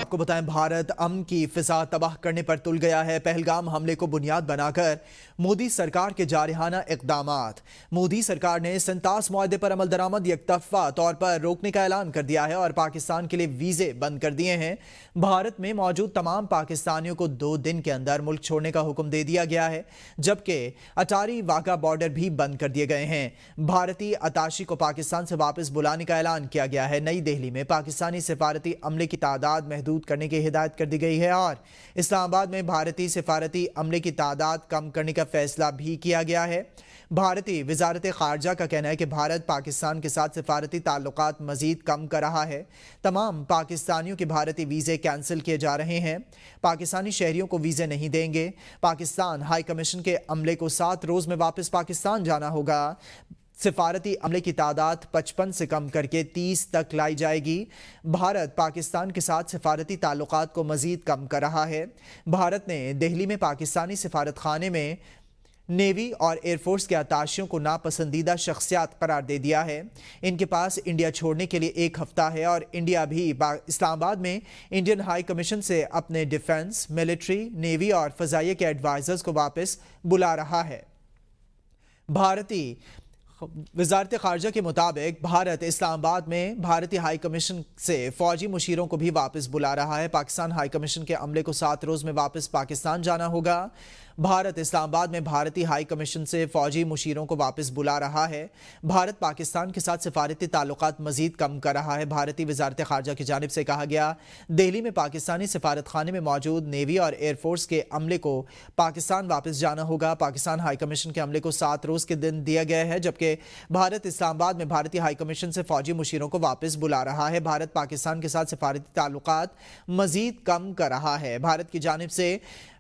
آپ کو بتائیں بھارت امن کی فضا تباہ کرنے پر تل گیا ہے۔ پہلگام حملے کو بنیاد بنا کر مودی سرکار کے جارحانہ اقدامات۔ مودی سرکار نے سنتاس معاہدے پر عمل درآمد یک طرفہ طور پر روکنے کا اعلان کر دیا ہے اور پاکستان کے لیے ویزے بند کر دیے ہیں۔ بھارت میں موجود تمام پاکستانیوں کو 2 دن کے اندر ملک چھوڑنے کا حکم دے دیا گیا ہے، جبکہ اٹاری واگا بارڈر بھی بند کر دیے گئے ہیں۔ بھارتی اتاشی کو پاکستان سے واپس بلانے کا اعلان کیا گیا ہے۔ نئی دہلی میں پاکستانی سفارتی عملے کی تعداد محدود کرنے کی ہدایت کر دی گئی ہے اور اسلام آباد میں بھارتی سفارتی عملے کی تعداد کم کرنے کا فیصلہ بھی کیا گیا ہے۔ بھارتی وزارت خارجہ کا کہنا ہے کہ بھارت پاکستان کے ساتھ سفارتی تعلقات مزید کم کر رہا ہے۔ تمام پاکستانیوں کے بھارتی ویزے کینسل کیے جا رہے ہیں۔ پاکستانی شہریوں کو ویزے نہیں دیں گے۔ پاکستان ہائی کمیشن کے عملے کو 7 روز میں واپس پاکستان جانا ہوگا۔ سفارتی عملے کی تعداد 55 سے کم کر کے 30 تک لائی جائے گی۔ بھارت پاکستان کے ساتھ سفارتی تعلقات کو مزید کم کر رہا ہے۔ بھارت نے دہلی میں پاکستانی سفارت خانے میں نیوی اور ایئر فورس کے اتاشیوں کو ناپسندیدہ شخصیات قرار دے دیا ہے۔ ان کے پاس انڈیا چھوڑنے کے لیے 1 ہفتہ ہے اور انڈیا بھی اسلام آباد میں انڈین ہائی کمیشن سے اپنے ڈیفنس، ملٹری، نیوی اور فضائیہ کے ایڈوائزرز کو واپس بلا رہا ہے۔ بھارتی وزارت خارجہ کے مطابق بھارت اسلام آباد میں بھارتی ہائی کمیشن سے فوجی مشیروں کو بھی واپس بلا رہا ہے۔ پاکستان ہائی کمیشن کے عملے کو 7 روز میں واپس پاکستان جانا ہوگا۔ بھارت اسلام آباد میں بھارتی ہائی کمیشن سے فوجی مشیروں کو واپس بلا رہا ہے۔ بھارت پاکستان کے ساتھ سفارتی تعلقات مزید کم کر رہا ہے۔ بھارتی وزارت خارجہ کی جانب سے کہا گیا، دہلی میں پاکستانی سفارت خانے میں موجود نیوی اور ایئر فورس کے عملے کو پاکستان واپس جانا ہوگا۔ پاکستان ہائی کمیشن کے عملے کو 7 روز کے دن دیا گیا ہے، جبکہ بھارت اسلام آباد میں بھارتی ہائی کمیشن سے فوجی مشیروں کو واپس بلا رہا ہے۔ بھارت پاکستان کے ساتھ سفارتی تعلقات مزید کم کر رہا ہے۔ بھارت کی جانب سے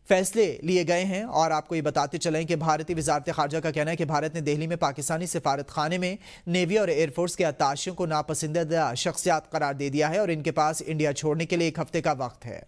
فیصلے لیے گئے ہیں اور آپ کو یہ بتاتے چلیں کہ بھارتی وزارت خارجہ کا کہنا ہے کہ بھارت نے دہلی میں پاکستانی سفارت خانے میں نیوی اور ایئر فورس کے اتاشیوں کو ناپسندیدہ شخصیات قرار دے دیا ہے اور ان کے پاس انڈیا چھوڑنے کے لیے 1 ہفتے کا وقت ہے۔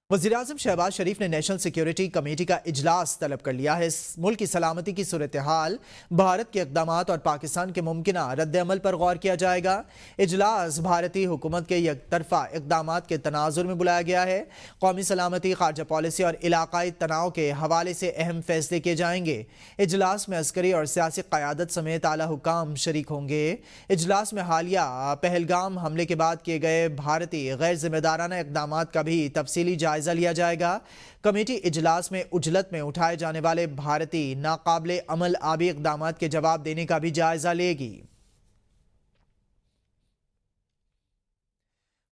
وزیراعظم شہباز شریف نے نیشنل سیکیورٹی کمیٹی کا اجلاس طلب کر لیا ہے۔ ملک کی سلامتی کی صورتحال، بھارت کے اقدامات اور پاکستان کے ممکنہ رد عمل پر غور کیا جائے گا۔ اجلاس بھارتی حکومت کے یک طرفہ اقدامات کے تناظر میں بلایا گیا ہے۔ قومی سلامتی، خارجہ پالیسی اور علاقائی تناؤ کے حوالے سے اہم فیصلے کیے جائیں گے۔ اجلاس میں عسکری اور سیاسی قیادت سمیت اعلیٰ حکام شریک ہوں گے۔ اجلاس میں حالیہ پہلگام حملے کے بعد کیے گئے بھارتی غیر ذمہ دارانہ اقدامات کا بھی تفصیلی جائزہ لیا جائے گا۔ کمیٹی اجلاس میں عجلت میں اٹھائے جانے والے بھارتی ناقابل عمل آبی اقدامات کے جواب دینے کا بھی جائزہ لے گی۔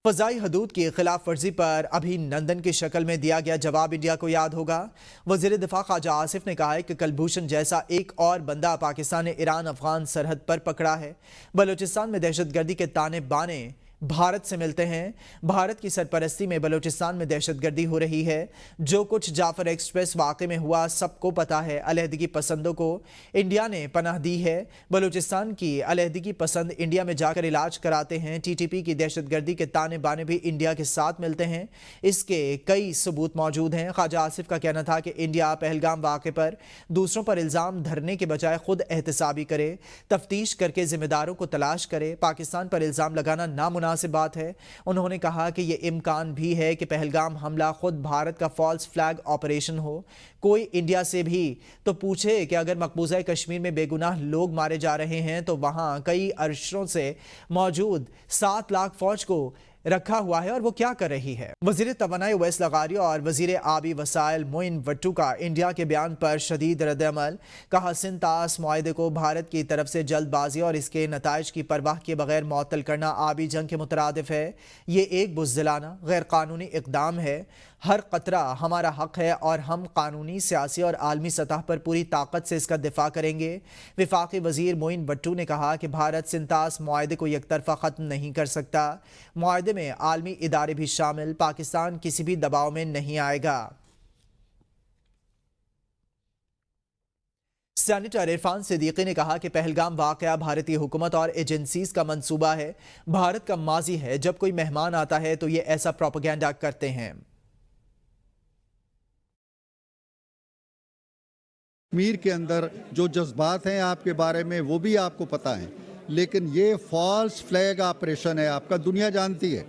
فضائی حدود کی خلاف ورزی پر ابھی نندن کی شکل میں دیا گیا جواب انڈیا کو یاد ہوگا۔ وزیر دفاع خواجہ آصف نے کہا ہے کہ کلبھوشن جیسا ایک اور بندہ پاکستان نے ایران افغان سرحد پر پکڑا ہے۔ بلوچستان میں دہشت گردی کے تانے بانے بھارت سے ملتے ہیں۔ بھارت کی سرپرستی میں بلوچستان میں دہشت گردی ہو رہی ہے۔ جو کچھ جعفر ایکسپریس واقعے میں ہوا سب کو پتہ ہے۔ علیحدگی پسندوں کو انڈیا نے پناہ دی ہے۔ بلوچستان کی علیحدگی پسند انڈیا میں جا کر علاج کراتے ہیں۔ ٹی ٹی پی کی دہشت گردی کے تانے بانے بھی انڈیا کے ساتھ ملتے ہیں۔ اس کے کئی ثبوت موجود ہیں۔ خواجہ آصف کا کہنا تھا کہ انڈیا پہلگام واقعے پر دوسروں پر الزام دھرنے کے بجائے خود احتسابی کرے، تفتیش کر کے ذمہ داروں کو تلاش کرے۔ پاکستان پر الزام لگانا نامناسب بات ہے۔ انہوں نے کہا کہ یہ امکان بھی ہے کہ پہلگام حملہ خود بھارت کا فالس فلیگ آپریشن ہو۔ کوئی انڈیا سے بھی تو پوچھے کہ اگر مقبوضہ کشمیر میں بے گناہ لوگ مارے جا رہے ہیں تو وہاں کئی عرصوں سے موجود 7 لاکھ فوج کو رکھا ہوا ہے اور وہ کیا کر رہی ہے۔ وزیر توانائی اویس لغاری اور وزیر آبی وسائل معین وٹو کا انڈیا کے بیان پر شدید رد عمل۔ کہا سنتاس معاہدے کو بھارت کی طرف سے جلد بازی اور اس کے نتائج کی پرواہ کیے بغیر معطل کرنا آبی جنگ کے مترادف ہے۔ یہ ایک بزدلانہ غیر قانونی اقدام ہے۔ ہر قطرہ ہمارا حق ہے اور ہم قانونی، سیاسی اور عالمی سطح پر پوری طاقت سے اس کا دفاع کریں گے۔ وفاقی وزیر معین وٹو نے کہا کہ بھارت سنتاس معاہدے کو یک طرفہ ختم نہیں کر سکتا۔ معاہدے میں عالمی ادارے بھی شامل، پاکستان کسی بھی دباؤ میں نہیں آئے گا۔ سینیٹر عرفان صدیقی نے کہا کہ پہلگام واقعہ بھارتی حکومت اور ایجنسیز کا منصوبہ ہے۔ بھارت کا ماضی ہے، جب کوئی مہمان آتا ہے تو یہ ایسا پروپیگنڈا کرتے ہیں۔ کشمیر کے اندر جو جذبات ہیں آپ کے بارے میں وہ بھی آپ کو پتہ ہیں۔ لیکن یہ فالس فلیگ آپریشن ہے آپ کا، دنیا جانتی ہے،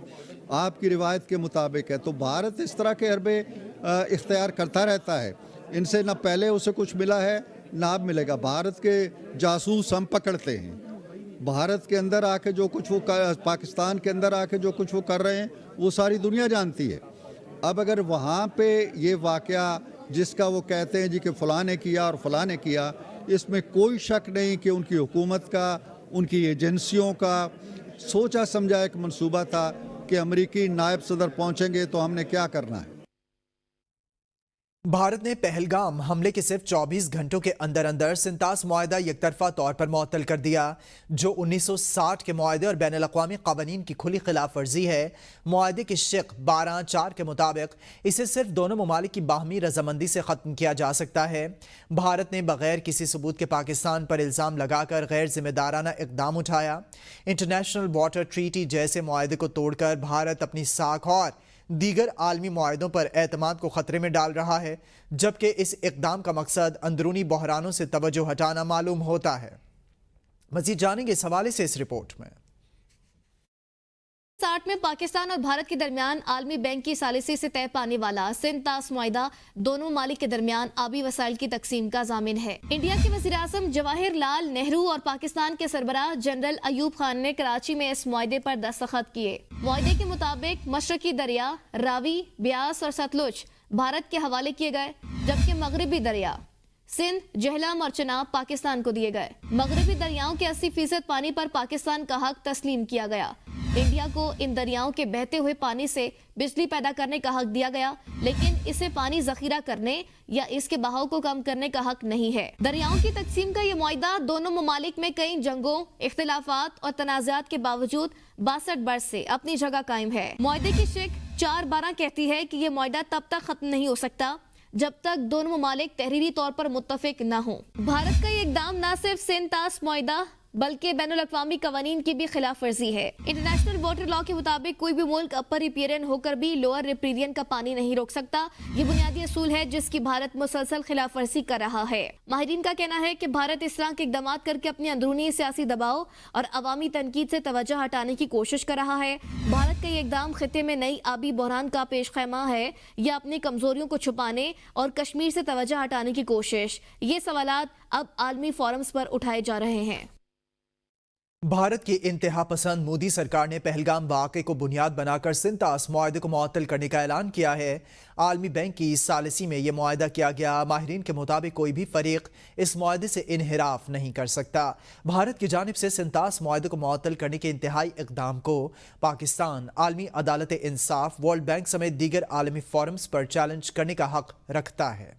آپ کی روایت کے مطابق ہے. تو بھارت اس طرح کے حربے اختیار کرتا رہتا ہے. ان سے نہ پہلے اسے کچھ ملا ہے نہ اب ملے گا. بھارت کے جاسوس ہم پکڑتے ہیں. بھارت کے اندر آ کے جو کچھ وہ پاکستان کے اندر آ کے جو کچھ وہ کر رہے ہیں وہ ساری دنیا جانتی ہے. اب اگر وہاں پہ یہ واقعہ جس کا وہ کہتے ہیں جی کہ فلاں نے کیا اور فلاں نے کیا، اس میں کوئی شک نہیں کہ ان کی حکومت کا، ان کی ایجنسیوں کا سوچا سمجھا ایک منصوبہ تھا کہ امریکی نائب صدر پہنچیں گے تو ہم نے کیا کرنا ہے. بھارت نے پہلگام حملے کے صرف 24 گھنٹوں کے اندر اندر سنتاس معاہدہ یک طرفہ طور پر معطل کر دیا، جو 1960 کے معاہدے اور بین الاقوامی قوانین کی کھلی خلاف ورزی ہے. معاہدے کے شق 12(4) کے مطابق اسے صرف دونوں ممالک کی باہمی رضامندی سے ختم کیا جا سکتا ہے. بھارت نے بغیر کسی ثبوت کے پاکستان پر الزام لگا کر غیر ذمہ دارانہ اقدام اٹھایا. انٹرنیشنل واٹر ٹریٹی جیسے معاہدے کو توڑ کر بھارت اپنی ساکھ اور دیگر عالمی معاہدوں پر اعتماد کو خطرے میں ڈال رہا ہے، جبکہ اس اقدام کا مقصد اندرونی بحرانوں سے توجہ ہٹانا معلوم ہوتا ہے. مزید جانیں گے اس حوالے سے اس رپورٹ میں. 1960 میں پاکستان اور بھارت کے درمیان عالمی بینک کی ثالثی سے طے پانے والا سنتاس معاہدہ دونوں ممالک کے درمیان آبی وسائل کی تقسیم کا ضامن ہے. انڈیا کے وزیر اعظم جواہر لال نہرو اور پاکستان کے سربراہ جنرل ایوب خان نے کراچی میں اس معاہدے پر دستخط کیے. معاہدے کے مطابق مشرقی دریا راوی، بیاس اور ستلج بھارت کے حوالے کیے گئے، جبکہ مغربی دریا سندھ، جہلم اور چناب پاکستان کو دیے گئے. مغربی دریاؤں کے 80% پانی پر پاکستان کا حق تسلیم کیا گیا. انڈیا کو ان دریاؤں کے بہتے ہوئے پانی سے بجلی پیدا کرنے کا حق دیا گیا، لیکن اسے پانی ذخیرہ کرنے یا اس کے بہاؤ کو کم کرنے کا حق نہیں ہے. دریاؤں کی تقسیم کا یہ معاہدہ دونوں ممالک میں کئی جنگوں، اختلافات اور تنازعات کے باوجود 62 برس سے اپنی جگہ قائم ہے. معاہدے کی شق 4(12) کہتی ہے کہ یہ معاہدہ تب تک ختم نہیں ہو سکتا جب تک دونوں ممالک تحریری طور پر متفق نہ ہوں. بھارت کا یہ اقدام نہ صرف سنتاس معاہدہ بلکہ بین الاقوامی قوانین کی بھی خلاف ورزی ہے. انٹرنیشنل واٹر لاء کے مطابق کوئی بھی ملک اپر ریپیرین ہو کر بھی لوئر ریپیرین کا پانی نہیں روک سکتا. یہ بنیادی اصول ہے جس کی بھارت مسلسل خلاف ورزی کر رہا ہے. ماہرین کا کہنا ہے کہ بھارت اس طرح کے اقدامات کر کے اپنی اندرونی سیاسی دباؤ اور عوامی تنقید سے توجہ ہٹانے کی کوشش کر رہا ہے. بھارت کا یہ اقدام خطے میں نئی آبی بحران کا پیش خیمہ ہے یا اپنی کمزوریوں کو چھپانے اور کشمیر سے توجہ ہٹانے کی کوشش؟ یہ سوالات اب عالمی فورمز پر اٹھائے جا رہے ہیں. بھارت کی انتہا پسند مودی سرکار نے پہلگام واقعے کو بنیاد بنا کر سنتاس معاہدے کو معطل کرنے کا اعلان کیا ہے. عالمی بینک کی ثالثی میں یہ معاہدہ کیا گیا. ماہرین کے مطابق کوئی بھی فریق اس معاہدے سے انحراف نہیں کر سکتا. بھارت کی جانب سے سنتاس معاہدے کو معطل کرنے کے انتہائی اقدام کو پاکستان عالمی عدالت انصاف، ورلڈ بینک سمیت دیگر عالمی فورمز پر چیلنج کرنے کا حق رکھتا ہے.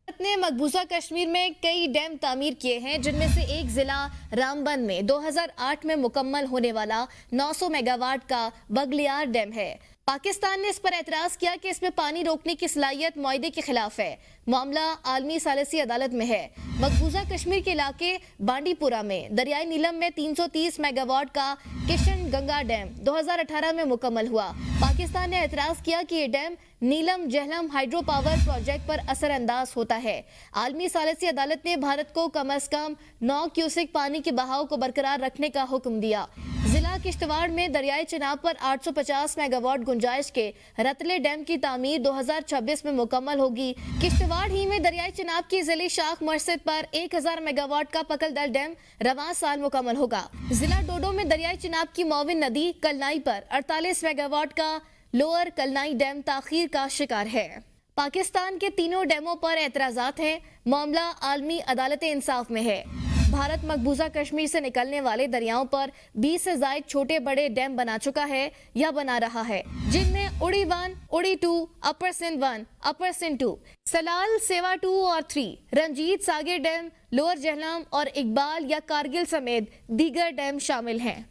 بھارت نے مقبوضہ کشمیر میں کئی ڈیم تعمیر کیے ہیں، جن میں سے ایک ضلع رامبن میں 2008 میں مکمل ہونے والا 900 میگا واٹ کا بگلیار ڈیم ہے. پاکستان نے اس پر اعتراض کیا کہ اس میں پانی روکنے کی صلاحیت معاہدے کے خلاف ہے. معاملہ عالمی ثالثی عدالت میں ہے. مقبوضہ کشمیر کے علاقے بانڈی پورہ میں دریائے نیلم میں 330 میگا واٹ کا کشن گنگا ڈیم 2018 میں مکمل ہوا. پاکستان نے اعتراض کیا کہ یہ ڈیم نیلم جہلم ہائیڈرو پاور پروجیکٹ پر اثر انداز ہوتا ہے. عالمی ثالثی عدالت نے بھارت کو کم از کم 9 کیوسک پانی کے بہاؤ کو برقرار رکھنے کا حکم دیا. ضلع کشتواڑ میں دریائے چناب پر 850 میگا واٹ گنجائش کے رتلے ڈیم کی تعمیر 2026 میں مکمل ہوگی. کشتواڑ ہی میں دریائے چناب کی ضلعی شاخ مرصد پر 1000 میگا واٹ کا پکل دل ڈیم رواں سال مکمل ہوگا. ضلع ڈوڈو میں دریائے چناب کی معاون ندی کلنائی پر 48 میگا واٹ کا لوئر کلنائی ڈیم تاخیر کا شکار ہے. پاکستان کے تینوں ڈیموں پر اعتراضات ہیں. معاملہ عالمی عدالت انصاف میں ہے. بھارت مقبوضہ کشمیر سے نکلنے والے دریاؤں پر 20 سے زائد چھوٹے بڑے ڈیم بنا چکا ہے یا بنا رہا ہے، جن میں اڑی 1، اڑی 2، اپر سندھ 1، اپر سندھ 2، سلال سیوا 2 اور 3، رنجیت ساگر ڈیم، لوئر جہلم اور اقبال یا کارگل سمیت دیگر ڈیم شامل ہیں.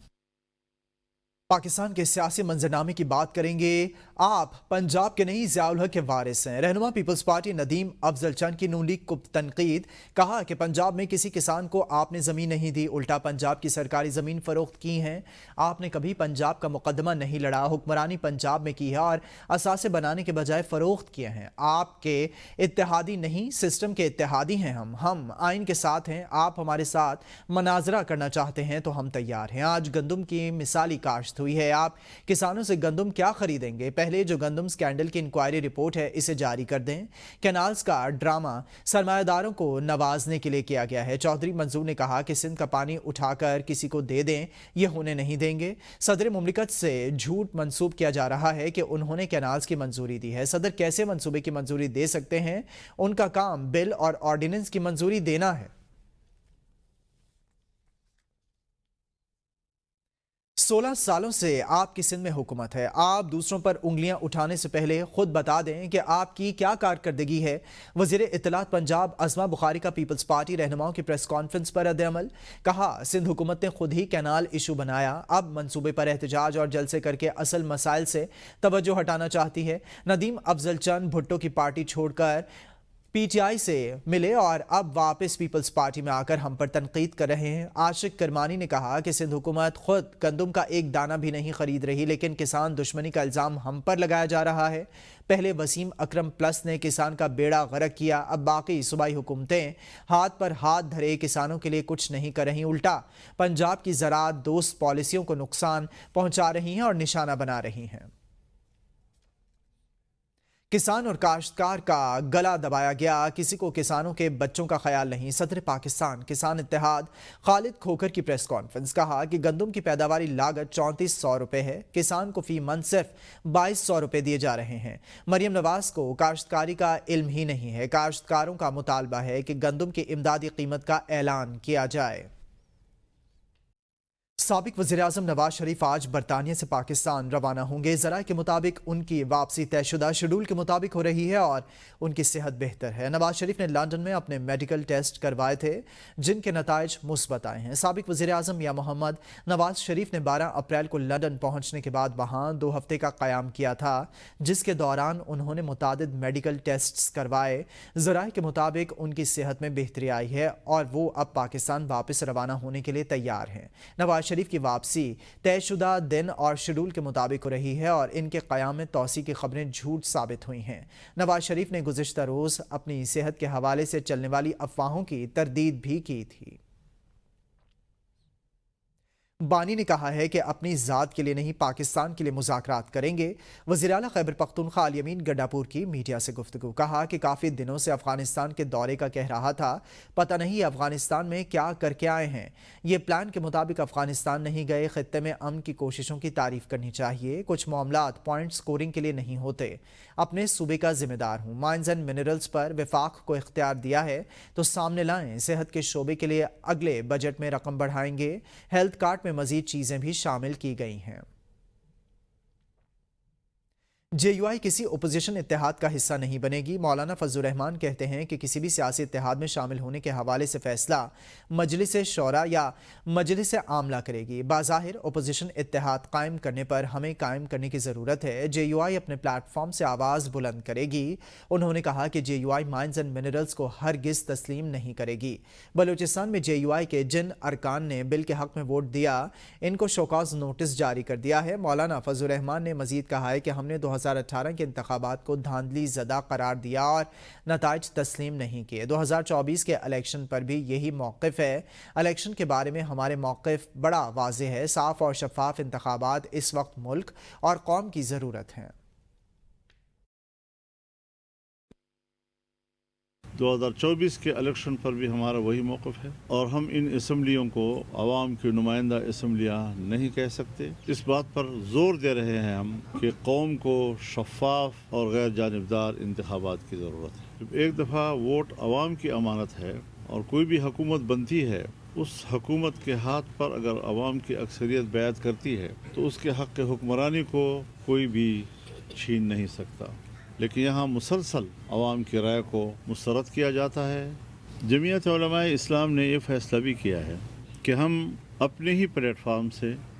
پاکستان کے سیاسی منظرنامے کی بات کریں گے۔ آپ پنجاب کے نہیں ضیاء الحق کے وارث ہیں۔ رہنما پیپلز پارٹی ندیم افضل چند کی نون لیگ کو تنقید، کہا کہ پنجاب میں کسی کسان کو آپ نے زمین نہیں دی، الٹا پنجاب کی سرکاری زمین فروخت کی ہیں۔ آپ نے کبھی پنجاب کا مقدمہ نہیں لڑا، حکمرانی پنجاب میں کی ہے اور اثاثے بنانے کے بجائے فروخت کیے ہیں۔ آپ کے اتحادی نہیں، سسٹم کے اتحادی ہیں ہم آئین کے ساتھ ہیں۔ آپ ہمارے ساتھ مناظرہ کرنا چاہتے ہیں تو ہم تیار ہیں۔ آج گندم کی مثالی کاشت ہوئی ہے، آپ کسانوں سے گندم کیا خریدیں گے؟ پہلے جو گندم سکینڈل کی انکوائری رپورٹ ہے اسے جاری کر دیں۔ کینالز کا ڈرامہ سرمایہ داروں کو نوازنے کے لیے کیا گیا ہے۔ چودھری منظور نے کہا کہ سندھ کا پانی اٹھا کر کسی کو دے دیں، یہ ہونے نہیں دیں گے۔ صدر مملکت سے جھوٹ منسوب کیا جا رہا ہے کہ انہوں نے کینالز کی منظوری دی ہے۔ صدر کیسے منصوبے کی منظوری دے سکتے ہیں؟ ان کا کام بل اور آرڈیننس کی منظوری دینا ہے۔ 16 سالوں سے آپ کی سندھ میں حکومت ہے۔ آپ دوسروں پر انگلیاں اٹھانے سے پہلے خود بتا دیں کہ آپ کی کیا کارکردگی ہے۔ وزیر اطلاعات پنجاب عظمہ بخاری کا پیپلز پارٹی رہنماؤں کی پریس کانفرنس پر رد عمل، کہا سندھ حکومت نے خود ہی کینال ایشو بنایا، اب منصوبے پر احتجاج اور جلسے کر کے اصل مسائل سے توجہ ہٹانا چاہتی ہے۔ ندیم افضل چند بھٹو کی پارٹی چھوڑ کر پی ٹی آئی سے ملے اور اب واپس پیپلز پارٹی میں آ کر ہم پر تنقید کر رہے ہیں۔ عاشق کرمانی نے کہا کہ سندھ حکومت خود گندم کا ایک دانہ بھی نہیں خرید رہی، لیکن کسان دشمنی کا الزام ہم پر لگایا جا رہا ہے۔ پہلے وسیم اکرم پلس نے کسان کا بیڑا غرق کیا، اب باقی صوبائی حکومتیں ہاتھ پر ہاتھ دھرے کسانوں کے لیے کچھ نہیں کر رہی، الٹا پنجاب کی زراعت دوست پالیسیوں کو نقصان پہنچا رہی ہیں اور نشانہ بنا رہی ہیں۔ کسان اور کاشتکار کا گلا دبایا گیا، کسی کو کسانوں کے بچوں کا خیال نہیں۔ صدر پاکستان کسان اتحاد خالد کھوکھر کی پریس کانفرنس، کہا کہ گندم کی پیداواری لاگت 3400 روپے ہے، کسان کو فی من صرف 2200 روپے دیے جا رہے ہیں۔ مریم نواز کو کاشتکاری کا علم ہی نہیں ہے، کاشتکاروں کا مطالبہ ہے کہ گندم کی امدادی قیمت کا اعلان کیا جائے۔ سابق وزیراعظم نواز شریف آج برطانیہ سے پاکستان روانہ ہوں گے۔ ذرائع کے مطابق ان کی واپسی طے شدہ شیڈول کے مطابق ہو رہی ہے اور ان کی صحت بہتر ہے۔ نواز شریف نے لندن میں اپنے میڈیکل ٹیسٹ کروائے تھے جن کے نتائج مثبت آئے ہیں۔ سابق وزیراعظم یا محمد نواز شریف نے 12 اپریل کو لندن پہنچنے کے بعد وہاں 2 ہفتے کا قیام کیا تھا، جس کے دوران انہوں نے متعدد میڈیکل ٹیسٹس کروائے۔ ذرائع کے مطابق ان کی صحت میں بہتری آئی ہے اور وہ اب پاکستان واپس روانہ ہونے کے لیے تیار ہیں۔ نواز شریف کی واپسی طے شدہ دن اور شیڈول کے مطابق ہو رہی ہے اور ان کے قیام میں توسیع کی خبریں جھوٹ ثابت ہوئی ہیں۔ نواز شریف نے گزشتہ روز اپنی صحت کے حوالے سے چلنے والی افواہوں کی تردید بھی کی تھی۔ بانی نے کہا ہے کہ اپنی ذات کے لیے نہیں پاکستان کے لیے مذاکرات کریں گے۔ وزیراعلیٰ خیبر پختونخوا الیمین گڈاپور کی میڈیا سے گفتگو، کہا کہ کافی دنوں سے افغانستان کے دورے کا کہہ رہا تھا، پتہ نہیں افغانستان میں کیا کر کے آئے ہیں۔ یہ پلان کے مطابق افغانستان نہیں گئے، خطے میں امن کی کوششوں کی تعریف کرنی چاہیے۔ کچھ معاملات پوائنٹ سکورنگ کے لیے نہیں ہوتے، اپنے صوبے کا ذمہ دار ہوں۔ مائنز اینڈ منرلز پر وفاق کو اختیار دیا ہے تو سامنے لائیں، صحت کے شعبے کے لیے اگلے بجٹ میں رقم بڑھائیں گے۔ ہیلتھ کارڈ میں مزید چیزیں بھی شامل کی گئی ہیں۔ جے یو آئی کسی اپوزیشن اتحاد کا حصہ نہیں بنے گی۔ مولانا فضل الرحمان کہتے ہیں کہ کسی بھی سیاسی اتحاد میں شامل ہونے کے حوالے سے فیصلہ مجلس شورا یا مجلس عاملہ کرے گی۔ بظاہر اپوزیشن اتحاد قائم کرنے پر ہمیں قائم کرنے کی ضرورت ہے۔ جے یو آئی اپنے پلیٹ فارم سے آواز بلند کرے گی۔ انہوں نے کہا کہ J U I mines and minerals کو ہرگز تسلیم نہیں کرے گی۔ بلوچستان میں جے یو آئی کے جن ارکان نے بل کے حق میں ووٹ دیا، ان کو شوکاز نوٹس جاری کر دیا ہے۔ مولانا فضل الرحمان نے مزید کہا ہے کہ ہم نے 2018 کے انتخابات کو دھاندلی زدہ قرار دیا اور نتائج تسلیم نہیں کیے۔ 2024 کے الیکشن پر بھی یہی موقف ہے۔ الیکشن کے بارے میں ہمارے موقف بڑا واضح ہے، صاف اور شفاف انتخابات اس وقت ملک اور قوم کی ضرورت ہیں۔ 2024 کے الیکشن پر بھی ہمارا وہی موقف ہے اور ہم ان اسمبلیوں کو عوام کی نمائندہ اسمبلیاں نہیں کہہ سکتے۔ اس بات پر زور دے رہے ہیں ہم کہ قوم کو شفاف اور غیر جانبدار انتخابات کی ضرورت ہے۔ جب ایک دفعہ ووٹ عوام کی امانت ہے اور کوئی بھی حکومت بنتی ہے، اس حکومت کے ہاتھ پر اگر عوام کی اکثریت بیعت کرتی ہے تو اس کے حق حکمرانی کو کوئی بھی چھین نہیں سکتا۔ لیکن یہاں مسلسل عوام کی رائے کو مسترد کیا جاتا ہے۔ جمعیت علماء اسلام نے یہ فیصلہ بھی کیا ہے کہ ہم اپنے ہی پلیٹ فارم سے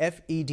FED